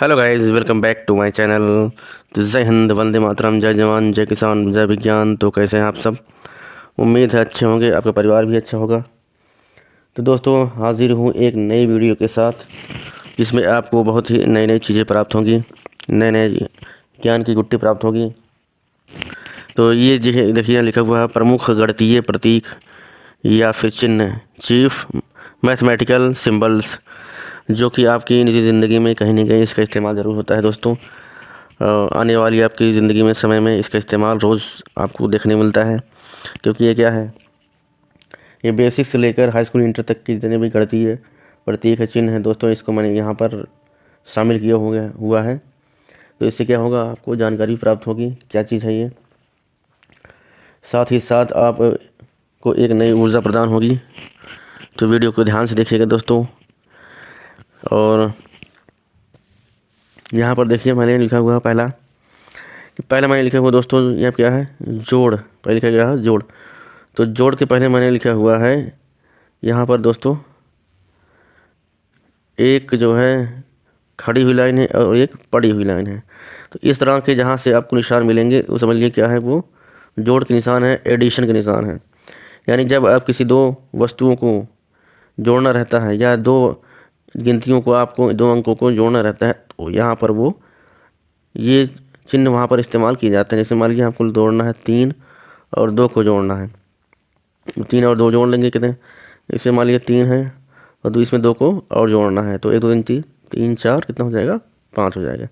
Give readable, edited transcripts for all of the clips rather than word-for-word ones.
Hello guys, welcome back to my channel. तो जय हिंद, वंदे मातरम, जय जवान, जय किसान, जय विज्ञान। तो कैसे हैं आप सब? उम्मीद है अच्छे होंगे, आपका परिवार भी अच्छा होगा। तो दोस्तों, हाजिर हूँ एक नई वीडियो के साथ जिसमें आपको बहुत ही नई नई चीज़ें प्राप्त होंगी, नए नए ज्ञान की गुट्टी प्राप्त होगी। तो ये जो है देखिए, लिखा हुआ है प्रमुख गणितीय प्रतीक या फिर चिन्ह, चीफ मैथमेटिकल सिंबल्स, जो कि आपकी निजी ज़िंदगी में कहीं ना कहीं इसका इस्तेमाल ज़रूर होता है दोस्तों। आने वाली आपकी ज़िंदगी में समय में इसका इस्तेमाल रोज़ आपको देखने मिलता है। क्योंकि ये क्या है, ये बेसिक से लेकर हाई स्कूल इंटर तक की जितने भी गणितीय प्रतीक है, चिन्ह है दोस्तों, इसको मैंने यहाँ पर शामिल किया हुआ है। तो इससे क्या होगा, आपको जानकारी प्राप्त होगी क्या चीज़ है ये। साथ ही साथ आप को एक नई ऊर्जा प्रदान होगी। तो वीडियो को ध्यान से देखिएगा दोस्तों। और यहाँ पर देखिए, मैंने लिखा हुआ है पहला मैंने लिखा हुआ दोस्तों, यह क्या है, जोड़। पहले लिखा गया है जोड़। तो जोड़ के पहले मैंने लिखा हुआ है यहाँ पर दोस्तों, एक जो है खड़ी हुई लाइन है और एक पड़ी हुई लाइन है। तो इस तरह के जहाँ से आपको निशान मिलेंगे वो समझिए क्या है, वो जोड़ के निशान है, एडिशन के निशान है। यानी जब आप किसी दो वस्तुओं को जोड़ना रहता है या दो गिनतियों को, आपको दो अंकों को जोड़ना रहता है, तो यहाँ पर वो ये चिन्ह वहाँ पर इस्तेमाल किए जाते हैं। जैसे मान लीजिए आपको जोड़ना है 3 और 2 को जोड़ना है, 3 और 2 जोड़ लेंगे कितने, इसमें मान लीजिए 3 है और इसमें 2 को और जोड़ना है, तो 1 2 3 3 3 4 कितना हो जाएगा, 5 हो जाएगा।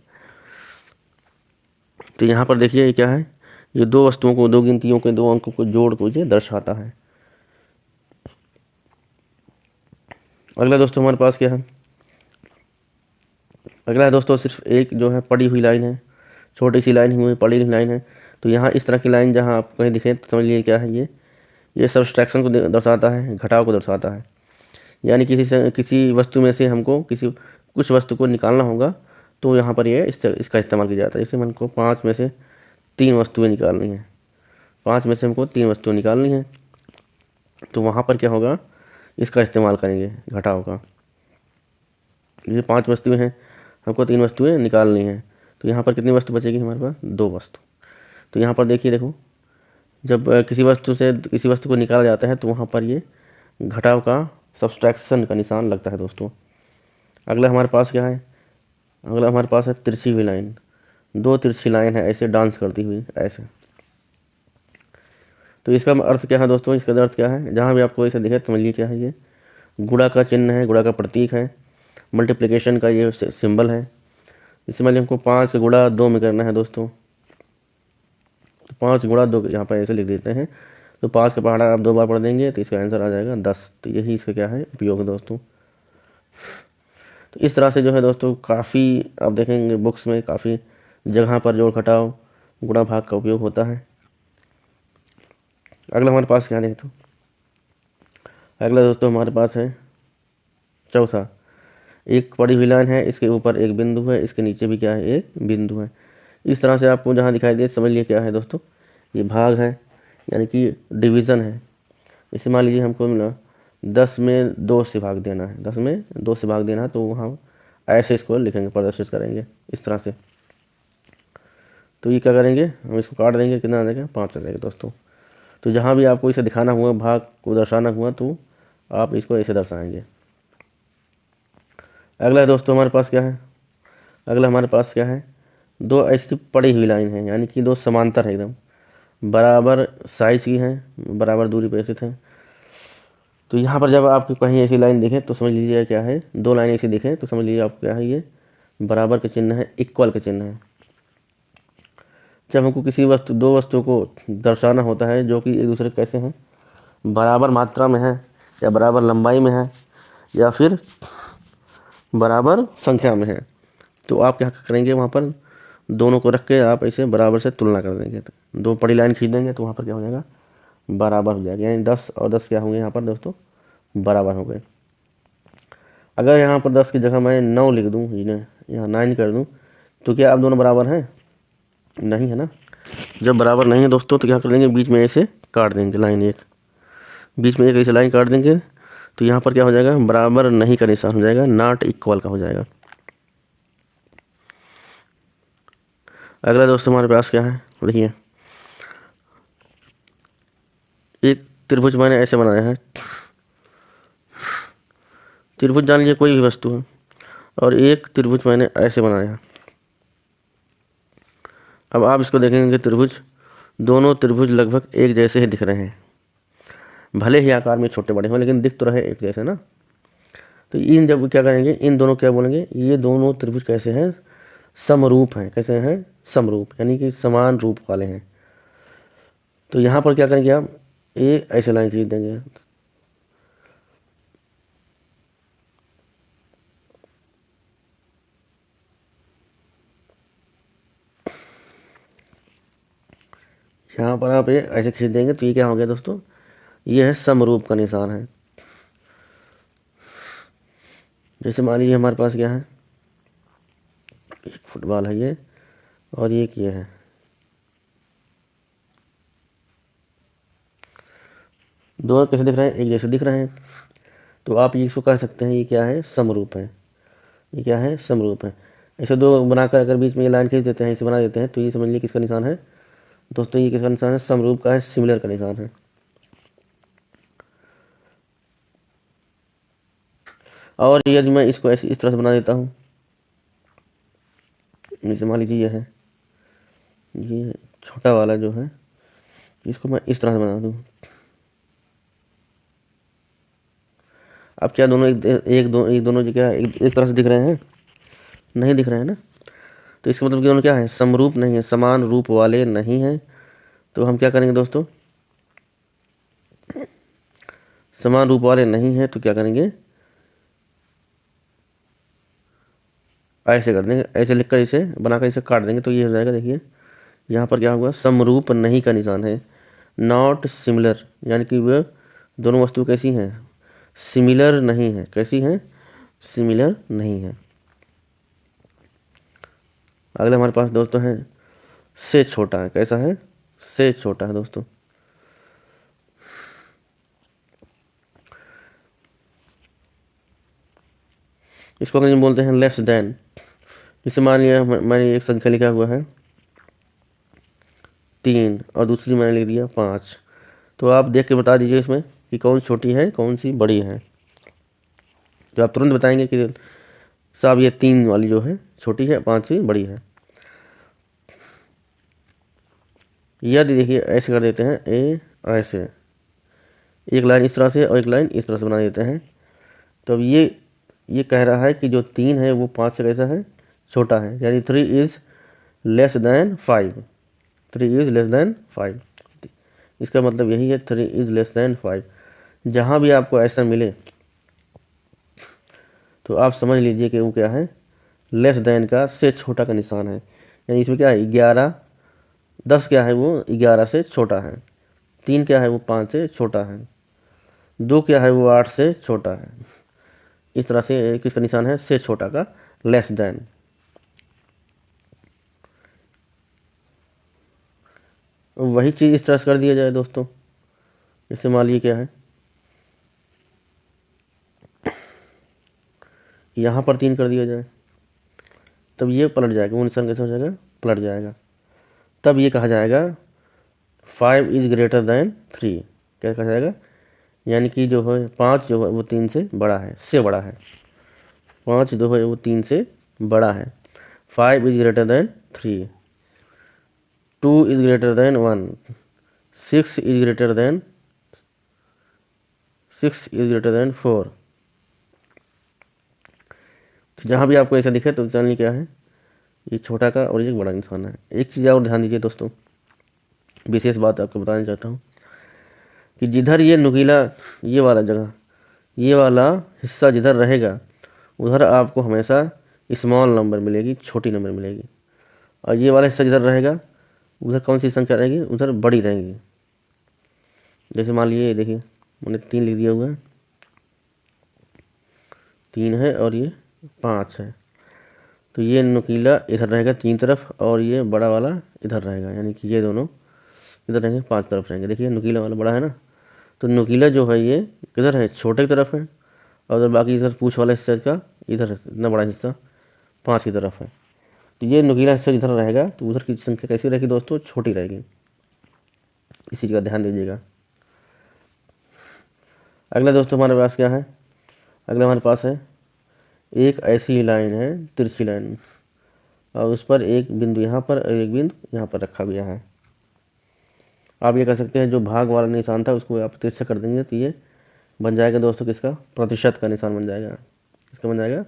तो यहाँ पर देखिए ये क्या है, ये दो वस्तुओं को, दो गिनतियों के दो अंकों को जोड़ को ये दर्शाता है। अगला दोस्तों हमारे पास क्या है, अगला है दोस्तों सिर्फ एक जो है पड़ी हुई लाइन है, छोटी सी लाइन हुई पड़ी हुई लाइन है। तो यहाँ इस तरह की लाइन जहाँ आप कहीं दिखे तो समझ लीजिए क्या है, ये सब्सट्रैक्शन को दर्शाता है, घटाव को दर्शाता है। यानी किसी वस्तु में से हमको कुछ वस्तु को निकालना होगा, तो यहाँ पर ये इसका इस्तेमाल किया जाता है। जैसे हमको 5 में से 3 वस्तुएं निकालनी हैं, 5 में से हमको 3 वस्तुएं निकालनी हैं, तो वहाँ पर क्या होगा, इसका इस्तेमाल करेंगे घटाव का। ये 5 वस्तुएं हैं, हमको 3 वस्तुएं निकालनी हैं, तो यहाँ पर कितनी वस्तु बचेगी हमारे पास, 2 वस्तु। तो यहाँ पर देखो, जब किसी वस्तु से किसी वस्तु को निकाला जाता है तो वहाँ पर ये घटाव का, सब्सट्रैक्शन का निशान लगता है दोस्तों। अगला हमारे पास क्या है, अगला हमारे पास है तिरछी हुई लाइन। दो तिरछी लाइन है ऐसे डांस करती हुई ऐसे। तो इसका अर्थ क्या है दोस्तों, इसका अर्थ क्या है, जहाँ भी आपको ऐसे दिखे तो समझिए क्या है, ये गुणा का चिन्ह है, गुणा का प्रतीक है, मल्टीप्लिकेशन का ये सिंबल है। इसमें हमको 5 गुणा 2 में करना है दोस्तों, तो 5 गुणा 2 यहाँ पर ऐसे लिख देते हैं। तो 5 का पहाड़ा आप 2 बार पढ़ देंगे तो इसका आंसर आ जाएगा 10। तो यही इसका क्या है, उपयोग है दोस्तों। तो इस तरह से जो है दोस्तों, काफ़ी आप देखेंगे बुक्स में काफ़ी जगह पर जोड़ घटाव गुणा भाग का उपयोग होता है। अगला हमारे पास क्या है तो, अगला दोस्तों हमारे पास है चौथा। एक पड़ी हुई लाइन है, इसके ऊपर एक बिंदु है, इसके नीचे भी क्या है, एक बिंदु है। इस तरह से आपको जहाँ दिखाई दे समझ लिए क्या है दोस्तों, ये भाग है, यानी कि डिवीज़न है। इसे मान लीजिए हमको मिला 10 में 2 से भाग देना है, 10 में 2 से भाग देना है, तो वहाँ ऐसे इसको लिखेंगे, प्रदर्शित करेंगे इस तरह से। तो ये क्या करेंगे, हम इसको काट देंगे, कितना आ जाएगा, 5 आ जाएगा दोस्तों। तो जहाँ भी आपको इसे दिखाना हुआ, भाग को दर्शाना हुआ, तो आप इसको ऐसे दर्शाएंगे। अगला दोस्तों हमारे पास क्या है, अगला हमारे पास क्या है, दो ऐसी पड़ी हुई लाइन है, यानी कि दो समांतर है, एकदम बराबर साइज की हैं, बराबर दूरी पर स्थित हैं। तो यहाँ पर जब आपको कहीं ऐसी लाइन दिखे तो समझ लीजिए क्या है, दो लाइन ऐसी दिखे तो समझ लीजिए आप क्या है, ये बराबर के चिन्ह है, इक्वल के चिन्ह है। जब हमको किसी दो वस्तु को दर्शाना होता है जो कि एक दूसरे कैसे हैं, बराबर मात्रा में है, या बराबर लंबाई में है, या फिर बराबर संख्या में है, तो आप क्या करेंगे, वहाँ पर दोनों को रख के आप ऐसे बराबर से तुलना कर देंगे। तो दो बड़ी लाइन खींच देंगे तो वहाँ पर क्या हो जाएगा, बराबर हो जाएगा। यानी 10 और 10 क्या होंगे यहाँ पर दोस्तों, बराबर हो गए। अगर यहाँ पर 10 की जगह मैं 9 लिख दूँ, यहाँ 9 कर दूँ, तो क्या आप दोनों बराबर हैं, नहीं है ना। जब बराबर नहीं है दोस्तों, तो क्या कर देंगे, बीच में ऐसे काट देंगे लाइन, एक बीच में एक ऐसे लाइन काट देंगे, तो यहाँ पर क्या हो जाएगा, बराबर नहीं का निशान हो जाएगा, नॉट इक्वल का हो जाएगा। अगला दोस्तों हमारे पास क्या है, देखिए एक त्रिभुज मैंने ऐसे बनाया है। त्रिभुज जान लीजिए कोई भी वस्तु है, और एक त्रिभुज मैंने ऐसे बनाया है। अब आप इसको देखेंगे कि त्रिभुज, दोनों त्रिभुज लगभग एक जैसे ही दिख रहे हैं, भले ही आकार में छोटे बड़े हों लेकिन दिख तो रहे एक जैसे ना। तो इन जब क्या करेंगे, इन दोनों क्या बोलेंगे, ये दोनों त्रिभुज कैसे हैं, समरूप हैं। कैसे हैं, समरूप, यानी कि समान रूप वाले हैं। तो यहाँ पर क्या करेंगे आप, ये ऐसे लाइन खींच देंगे। यहाँ पर आप ये ऐसे खींच देंगे तो ये क्या हो गया दोस्तों, ये है समरूप का निशान है। जैसे मान लीजिए हमारे पास क्या है, एक फुटबॉल है ये, और ये है। दोनों कैसे दिख रहे हैं, एक जैसे दिख रहे हैं। तो आप ये इसको कह सकते हैं ये क्या है, समरूप है। ये क्या है, समरूप है। ऐसे दो बनाकर अगर बीच में ये लाइन खींच देते हैं, इसे बना देते हैं, तो ये समझ लीजिए किसका निशान है दोस्तों, ये किसका निशान है, समरूप का है, सिमिलर का निशान है। और यदि मैं इसको ऐसे इस तरह से बना देता हूँ, जैसे मान लीजिए ये है, ये छोटा वाला जो है, इसको मैं इस तरह से बना दूँ। अब क्या दोनों एक दोनों जो क्या एक तरह से दिख रहे हैं, नहीं दिख रहे हैं ना। तो इसका मतलब कि दोनों क्या है, समरूप नहीं है, समान रूप वाले नहीं हैं। तो हम क्या करेंगे दोस्तों, समान रूप वाले नहीं हैं तो क्या करेंगे, ऐसे कर देंगे, ऐसे लिखकर इसे बनाकर इसे काट देंगे तो ये हो जाएगा। देखिए यहाँ पर क्या हुआ, समरूप नहीं का निशान है, नॉट सिमिलर, यानी कि वह दोनों वस्तु कैसी हैं, सिमिलर नहीं है। कैसी हैं, सिमिलर नहीं है। अगले हमारे पास दोस्तों है, से छोटा है। कैसा है, से छोटा है दोस्तों। इसको अंग्रेजी में बोलते हैं लेस देन। जैसे मान लिया मैंने एक संख्या लिखा हुआ है 3 और दूसरी मैंने लिख दिया 5। तो आप देख के बता दीजिए इसमें कि कौन छोटी है कौन सी बड़ी है। तो आप तुरंत बताएंगे कि साहब ये 3 वाली जो है छोटी है, 5 सी बड़ी है। यदि देखिए ऐसे कर देते हैं, ऐसे एक लाइन इस तरह से और एक लाइन इस तरह से बना देते हैं, तो अब ये कह रहा है कि जो 3 है वो 5 से कैसा है, छोटा है, यानी 3 is less than 5। 3 is less than 5, इसका मतलब यही है 3 इज़ लेस देन 5। जहाँ भी आपको ऐसा मिले तो आप समझ लीजिए कि वो क्या है, लेस देन का, से छोटा का निशान है। यानी इसमें क्या है, 11, 10 क्या है वो 11 से छोटा है, 3 क्या है वो 5 से छोटा है, 2 क्या है वो 8 से छोटा है। इस तरह से किसका निशान है, से छोटा का, लेस देन। वही चीज़ इस तरह से कर दिया जाए दोस्तों, जैसे मान लीजिए क्या है, यहाँ पर 3 कर दिया जाए, तब ये पलट जाएगा, वो निशान कैसे हो जाएगा, पलट जाएगा। तब ये कहा जाएगा 5 इज़ ग्रेटर देन 3। क्या कहा जाएगा, यानी कि जो है 5 जो है वो 3 से बड़ा है, से बड़ा है। 5 जो है वो 3 से बड़ा है। 5 is greater than 3, 2 is greater than 1, 6 is greater than 4। तो जहाँ भी आपको ऐसा दिखे तो जानिए क्या है, ये छोटा का और ये बड़ा इंसान है। एक चीज़ और ध्यान दीजिए दोस्तों, विशेष बात आपको बताना चाहता हूँ कि जिधर ये नुकीला, ये वाला जगह, ये वाला हिस्सा जिधर रहेगा उधर आपको हमेशा स्मॉल नंबर मिलेगी, छोटी नंबर मिलेगी। और ये वाला हिस्सा जिधर रहेगा उधर कौन सी संख्या रहेगी, उधर बड़ी रहेगी। जैसे मान लीजिए देखिए मैंने 3 लिख दिया हुआ है, 3 है और ये 5 है। तो ये नुकीला इधर रहेगा 3 तरफ और ये बड़ा वाला इधर रहेगा, यानी कि ये दोनों इधर रहेंगे, 5 तरफ रहेंगे। देखिए नुकीला वाला बड़ा है ना, तो नुकीला जो है ये किधर है, छोटे की तरफ है, और बाकी इधर पूँछ वाला हिस्सा का इधर इतना बड़ा हिस्सा 5 की तरफ है। तो ये नुकीला हिस्सा इधर रहेगा तो उधर की संख्या कैसी रहेगी दोस्तों, छोटी रहेगी। इस चीज़ का ध्यान दीजिएगा। अगला दोस्तों हमारे पास क्या है, अगला हमारे पास है एक ऐसी लाइन है, तिरछी लाइन, और उस पर एक बिंदु यहाँ पर और एक बिंदु यहाँ पर रखा गया है। आप ये कर सकते हैं, जो भाग वाला निशान था उसको आप तिरछा कर देंगे तो ये बन जाएगा दोस्तों किसका, प्रतिशत का निशान बन जाएगा। किसका बन जाएगा,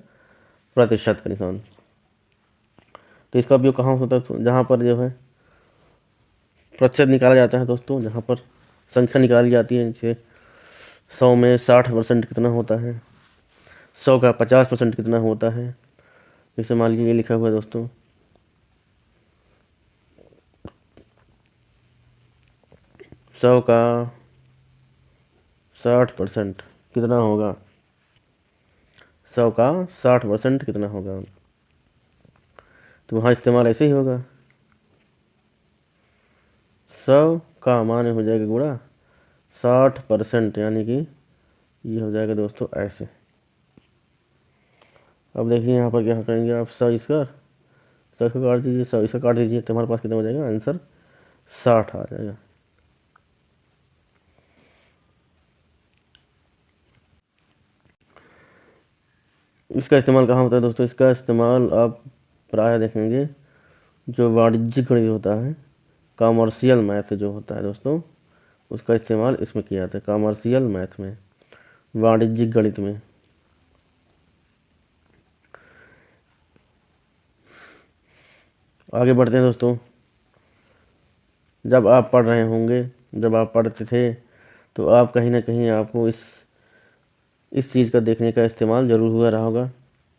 प्रतिशत का निशान। तो इसका उपयोग कहाँ होता है, तो जहाँ पर जो है प्रतिशत निकाला जाता है दोस्तों, जहाँ पर संख्या निकाली जाती है, जैसे 100 में 60% कितना होता है, 100 का 50% कितना होता है। जैसे मान लीजिए ये लिखा हुआ है दोस्तों, 100 का 60% कितना होगा, 100 का 60% कितना होगा। तो वहाँ इस्तेमाल ऐसे ही होगा, 100 का मान हो जाएगा गुणा 60%, यानी कि ये हो जाएगा दोस्तों ऐसे। अब देखिए यहाँ पर क्या करेंगे आप, 100 इसका 100 इसका काट दीजिए, 100 इसका काट दीजिए, तो हमारे पास कितना हो जाएगा, आंसर 60 आ जाएगा। इसका इस्तेमाल कहाँ होता है दोस्तों, इसका इस्तेमाल आप प्रायः देखेंगे जो वाणिज्यिक गणित होता है, कॉमर्शियल मैथ जो होता है दोस्तों, उसका इस्तेमाल इसमें किया जाता है, कॉमर्शियल मैथ में, वाणिज्यिक गणित में। आगे बढ़ते हैं दोस्तों। जब आप पढ़ रहे होंगे, जब आप पढ़ते थे, तो आप कहीं ना कहीं आपको इस चीज़ का देखने का इस्तेमाल ज़रूर हुआ रहा होगा।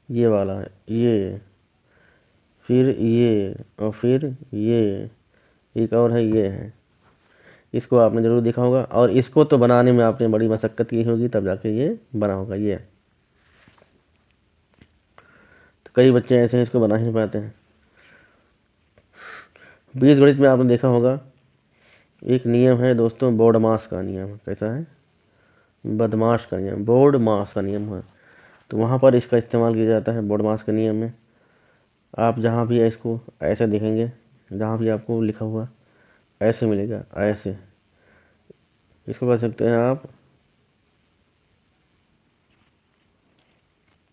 ये वाला है, ये, फिर ये, और फिर ये, एक और है, ये है। इसको आपने ज़रूर देखा होगा, और इसको तो बनाने में आपने बड़ी मशक्क़त की होगी, तब जाके ये बना होगा। ये तो कई बच्चे ऐसे हैं इसको बना ही नहीं पाते हैं। बीजगणित में आपने देखा होगा एक नियम है दोस्तों, बोर्डमास का नियम। कैसा है, बदमाश का नियम, बोर्डमास का नियम है। तो वहाँ पर इसका इस्तेमाल किया जाता है बोर्डमास के नियम में। आप जहाँ भी इसको ऐसे देखेंगे, जहाँ भी आपको लिखा हुआ ऐसे मिलेगा, ऐसे, इसको कह सकते हैं आप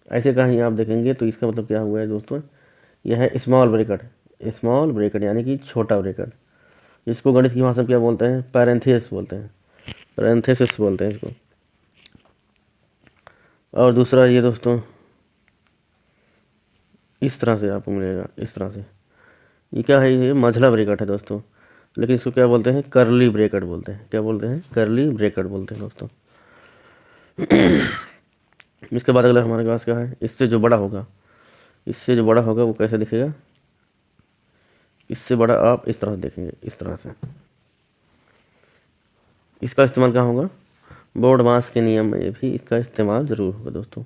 ऐसे कहीं आप देखेंगे तो इसका मतलब क्या हुआ है दोस्तों, यह है स्मॉल ब्रैकेट। स्मॉल ब्रैकेट यानी कि छोटा ब्रैकेट, इसको गणित की भाषा में क्या बोलते हैं, पैरेंथेसिस बोलते हैं, पैरेंथेसिस बोलते हैं इसको। और दूसरा ये दोस्तों, इस तरह से आपको मिलेगा, इस तरह से। ये क्या है, ये मझला ब्रैकेट है दोस्तों, लेकिन इसको क्या बोलते हैं, करली ब्रैकेट बोलते हैं। क्या बोलते हैं, करली ब्रैकेट बोलते हैं दोस्तों। इसके बाद अगला हमारे पास क्या है, इससे जो बड़ा होगा, इससे जो बड़ा होगा वो कैसे दिखेगा, इससे बड़ा आप इस तरह से देखेंगे, इस तरह से। इसका इस्तेमाल कहाँ होगा, बोर्डमास के नियम में भी इसका इस्तेमाल ज़रूर होगा दोस्तों।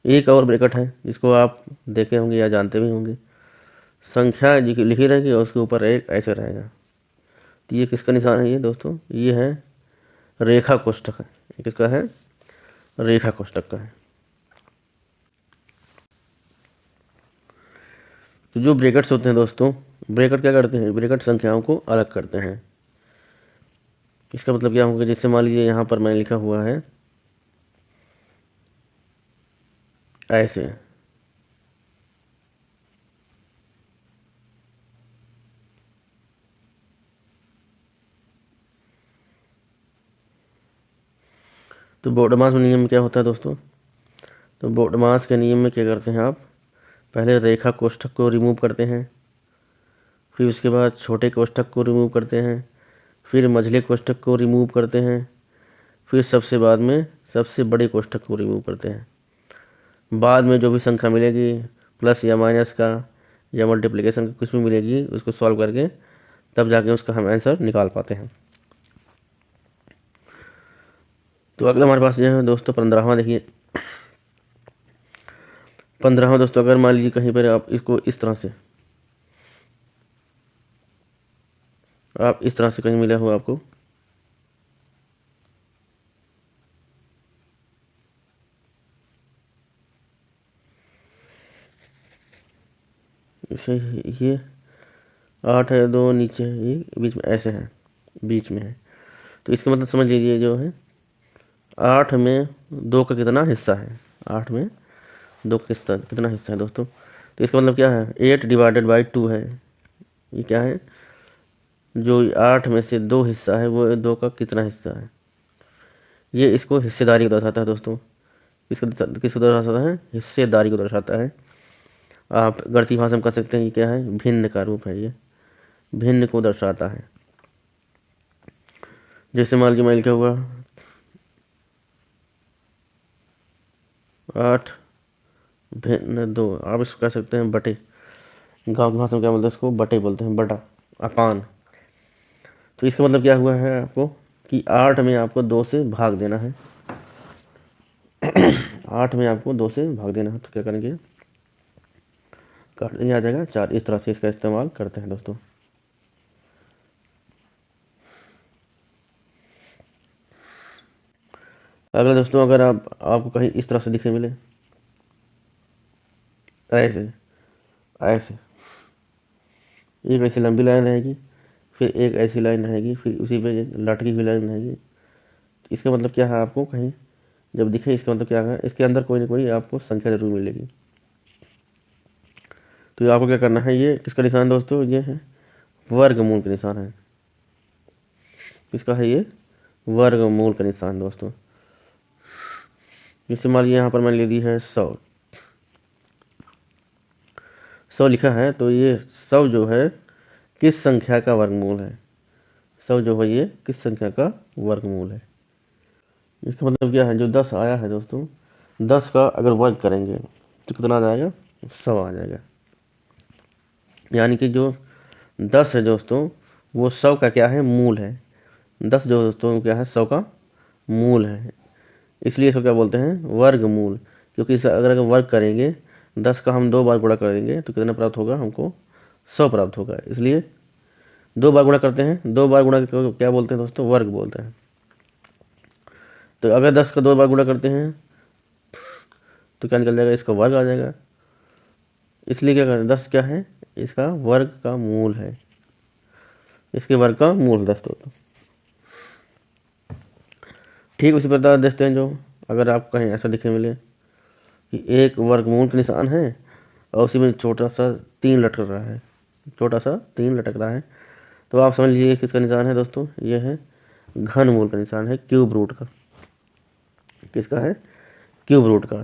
एक और ब्रैकेट है जिसको आप देखे होंगे या जानते भी होंगे, संख्या लिखी रहेगी और उसके ऊपर एक ऐसे रहेगा। तो ये किसका निशान है, ये दोस्तों ये है रेखा कोष्ठक है। ये किसका है, रेखा कोष्ठक का है। तो जो ब्रैकेट्स होते हैं दोस्तों, ब्रैकेट क्या करते हैं, ब्रैकेट संख्याओं को अलग करते हैं। इसका मतलब क्या होगा, जैसे मान लीजिए यहाँ पर मैंने लिखा हुआ है ऐसे, तो बोर्डमास में नियम क्या होता है दोस्तों, तो बोर्डमास के नियम में क्या करते हैं आप, पहले रेखा कोष्ठक को रिमूव करते हैं, फिर उसके बाद छोटे कोष्ठक को रिमूव करते हैं, फिर मझले कोष्ठक को रिमूव करते हैं, फिर सबसे बाद में सबसे बड़े कोष्ठक को रिमूव करते हैं। बाद में जो भी संख्या मिलेगी, प्लस या माइनस का या मल्टीप्लिकेशन का कुछ भी मिलेगी, उसको सॉल्व करके तब जाके उसका हम आंसर निकाल पाते हैं। तो अगला हमारे पास जो है दोस्तों 15वां, देखिए 15वां दोस्तों, अगर मान लीजिए कहीं पर आप इसको इस तरह से, आप इस तरह से कहीं मिला हो आपको, इसे ये 8 है, 2 नीचे है, ये बीच में ऐसे है, बीच में है। तो इसका मतलब समझ लीजिए जो है 8 में 2 का कितना हिस्सा है, 8 में 2 का हिस्सा कितना हिस्सा है दोस्तों। तो इसका मतलब क्या है, 8 डिवाइडेड बाई 2 है। ये क्या है, जो 8 में से 2 हिस्सा है वो 2 का कितना हिस्सा है। ये इसको हिस्सेदारी को दर्शाता है दोस्तों। किसको दर्शाता है, हिस्सेदारी को दर्शाता है। आप गणितीय भाषा में कह सकते हैं ये क्या है, भिन्न का रूप है, ये भिन्न को दर्शाता है। जैसे मान लीजिए मैं लिखा हुआ 8 भिन्न 2, आप इसको कह सकते हैं बटे। गाँव की भाषा में क्या बोलते हैं इसको, बटे बोलते हैं, बटा, अपान। तो इसका मतलब क्या हुआ है आपको कि 8 में आपको 2 से भाग देना है। 8 में आपको 2 से भाग देना है, तो क्या करेंगे, काट, ये आ जाएगा 4। इस तरह से इसका इस्तेमाल करते हैं दोस्तों। अगला दोस्तों, अगर आपको कहीं इस तरह से दिखे मिले, ऐसे ऐसे एक ऐसी लंबी लाइन रहेगी, फिर एक ऐसी लाइन रहेगी, फिर उसी पे एक लटकी हुई लाइन रहेगी। इसका मतलब क्या है, आपको कहीं जब दिखे, इसका मतलब क्या है, इसके अंदर कोई ना कोई आपको संख्या जरूर मिलेगी। तो आपको क्या करना है, ये किसका निशान दोस्तों, ये है वर्गमूल का निशान है। किसका है ये, वर्गमूल का निशान दोस्तों। जैसे मान लीजिए यहाँ पर मैंने ले दी है 100 लिखा है, तो ये 100 जो है किस संख्या का वर्गमूल है। 100 जो है ये किस संख्या का वर्गमूल है। इसका मतलब क्या है, जो 10 आया है दोस्तों, 10 का अगर वर्ग करेंगे तो कितना आ जाएगा, 100 आ जाएगा। यानी कि जो 10 है दोस्तों, वो 100 का क्या है, मूल है। 10 जो दोस्तों क्या है, 100 का मूल है। इसलिए इसको क्या बोलते हैं, वर्गमूल। क्योंकि इसे अगर वर्ग करेंगे, 10 का हम 2 बार गुणा करेंगे तो कितना प्राप्त होगा, हमको 100 प्राप्त होगा। इसलिए 2 बार गुणा करते हैं, 2 बार गुणा को क्या बोलते हैं दोस्तों, वर्ग बोलते हैं। तो अगर 10 का 2 बार गुणा करते हैं तो क्या निकल जाएगा, इसका वर्ग आ जाएगा। इसलिए क्या करें, 10 क्या है, इसका वर्ग का मूल है। इसके वर्ग का मूल 10 दोस्तों। ठीक उसी प्रकार देखते हैं, जो अगर आपको कहीं ऐसा दिखने मिले कि एक वर्गमूल का निशान है और उसी में छोटा सा 3 लटक रहा है, छोटा सा 3 लटक रहा है, तो आप समझ लीजिए किसका निशान है दोस्तों, ये है घनमूल का निशान है, क्यूब रूट का। किसका है, क्यूब रूट का।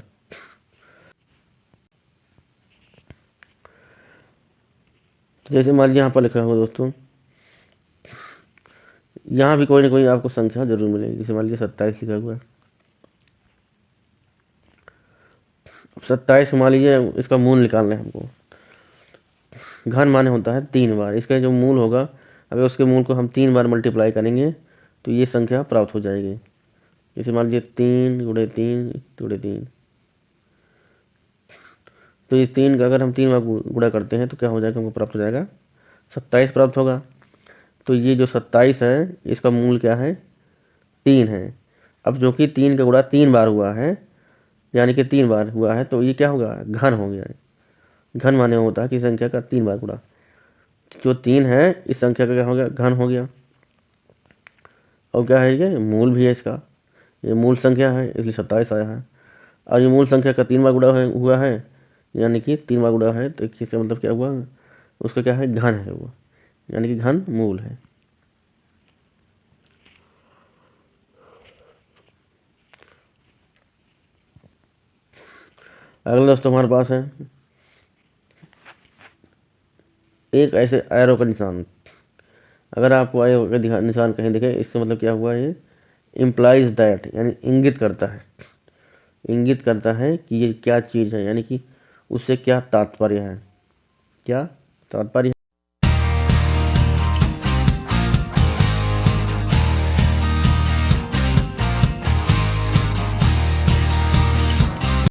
तो जैसे मान लीजिए यहाँ पर लिखा हुआ दोस्तों, यहाँ भी कोई ना कोई आपको संख्या जरूर मिलेगी। जैसे मान लीजिए 27 लिखा हुआ है, 27 मान लीजिए इसका मूल निकालना है हमको। घन माने होता है 3 बार, इसका जो मूल होगा, अगर उसके मूल को हम 3 बार मल्टीप्लाई करेंगे तो ये संख्या प्राप्त हो जाएगी। जैसे मान लीजिए 3 गुणे 3 गुणे 3, तो ये 3 का अगर हम 3 बार गुणा करते हैं तो क्या हो जाएगा, हमको प्राप्त हो जाएगा 27 प्राप्त होगा। तो ये जो 27 है इसका मूल क्या है, 3 है। अब जो कि 3 का गुणा 3 बार हुआ है, यानी कि 3 बार हुआ है, तो ये क्या होगा, घन हो गया। घन माने होता है कि संख्या का 3 बार गुणा। जो 3 है इस संख्या का क्या हो गया, घन हो गया। और क्या है, ये मूल भी है इसका, ये मूल संख्या है, इसलिए 27 आया है। और ये मूल संख्या का 3 बार गुणा हुआ है, यानी कि 3 बार गुणा है, तो इसका मतलब क्या हुआ, उसका क्या है, घन है वो, यानी कि घन मूल है। अगला दोस्तों हमारे पास है एक ऐसे एरो का निशान। अगर आपको एरो का निशान कहीं दिखे, इसका मतलब क्या हुआ, ये इम्प्लाइज दैट, यानी इंगित करता है, इंगित करता है कि ये क्या चीज़ है, यानी कि उससे क्या तात्पर्य है, क्या तात्पर्य